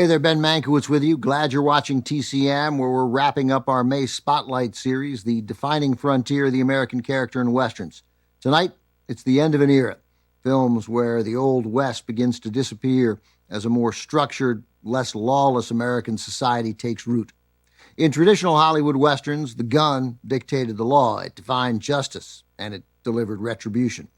Hey there, Ben Mankiewicz with you. Glad you're watching TCM, where we're wrapping up our May Spotlight series, The Defining Frontier of the American Character in Westerns. Tonight, it's the end of an era. Films where the Old West begins to disappear as a more structured, less lawless American society takes root. In traditional Hollywood Westerns, the gun dictated the law. It defined justice, and it delivered retribution.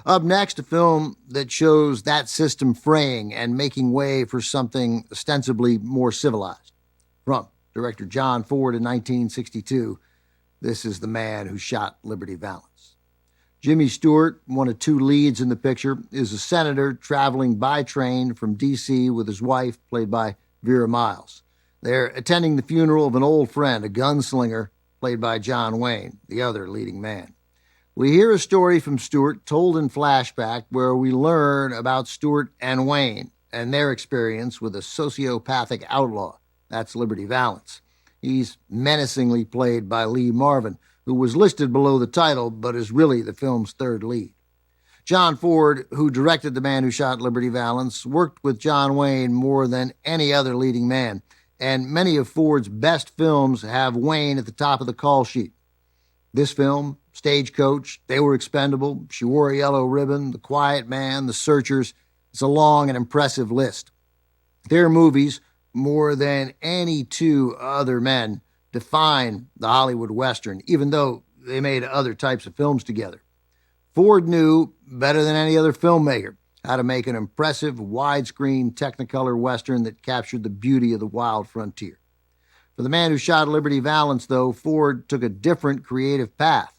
Up next, a film that shows that system fraying and making way for something ostensibly more civilized. From director John Ford in 1962, this is The Man Who Shot Liberty Valance. Jimmy Stewart, one of two leads in the picture, is a senator traveling by train from D.C. with his wife, played by Vera Miles. They're attending the funeral of an old friend, a gunslinger, played by John Wayne, the other leading man. We hear a story from Stewart told in flashback where we learn about Stewart and Wayne and their experience with a sociopathic outlaw. That's Liberty Valance. He's menacingly played by Lee Marvin, who was listed below the title but is really the film's third lead. John Ford, who directed The Man Who Shot Liberty Valance, worked with John Wayne more than any other leading man, and many of Ford's best films have Wayne at the top of the call sheet. This film, Stagecoach, They Were Expendable, She Wore a Yellow Ribbon, The Quiet Man, The Searchers. It's a long and impressive list. Their movies, more than any two other men, define the Hollywood Western, even though they made other types of films together. Ford knew, better than any other filmmaker, how to make an impressive, widescreen Technicolor Western that captured the beauty of the wild frontier. For The Man Who Shot Liberty Valance, though, Ford took a different creative path,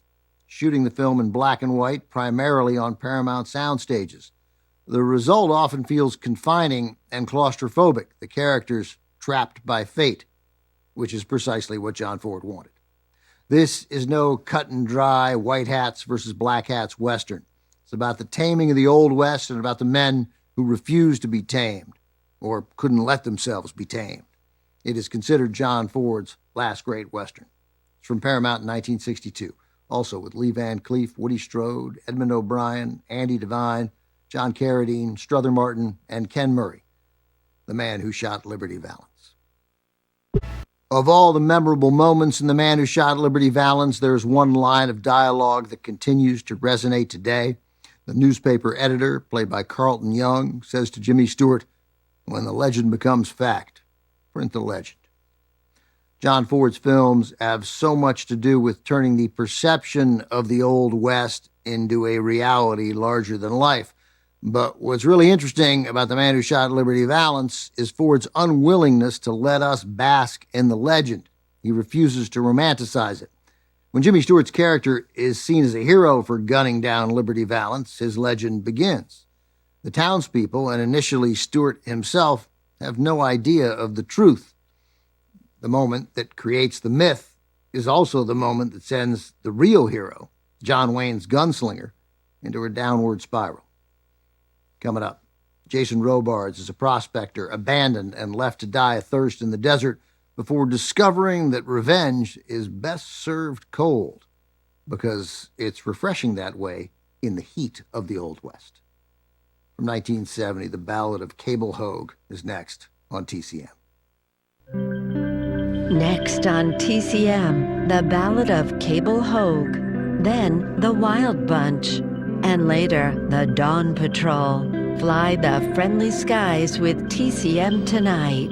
shooting the film in black and white, primarily on Paramount sound stages. The result often feels confining and claustrophobic, the characters trapped by fate, which is precisely what John Ford wanted. This is no cut and dry white hats versus black hats Western. It's about the taming of the Old West and about the men who refused to be tamed or couldn't let themselves be tamed. It is considered John Ford's last great Western. It's from Paramount in 1962, also with Lee Van Cleef, Woody Strode, Edmund O'Brien, Andy Devine, John Carradine, Strother Martin, and Ken Murray, The Man Who Shot Liberty Valance. Of all the memorable moments in The Man Who Shot Liberty Valance, there's one line of dialogue that continues to resonate today. The newspaper editor, played by Carlton Young, says to Jimmy Stewart, "When the legend becomes fact, print the legend." John Ford's films have so much to do with turning the perception of the Old West into a reality larger than life. But what's really interesting about The Man Who Shot Liberty Valance is Ford's unwillingness to let us bask in the legend. He refuses to romanticize it. When Jimmy Stewart's character is seen as a hero for gunning down Liberty Valance, his legend begins. The townspeople, and initially Stewart himself, have no idea of the truth. The moment that creates the myth is also the moment that sends the real hero, John Wayne's gunslinger, into a downward spiral. Coming up, Jason Robards is a prospector abandoned and left to die of thirst in the desert before discovering that revenge is best served cold because it's refreshing that way in the heat of the Old West. From 1970, The Ballad of Cable Hogue is next on TCM. Next on TCM, The Ballad of Cable Hogue, then The Wild Bunch, and later The Dawn Patrol. Fly the friendly skies with TCM tonight.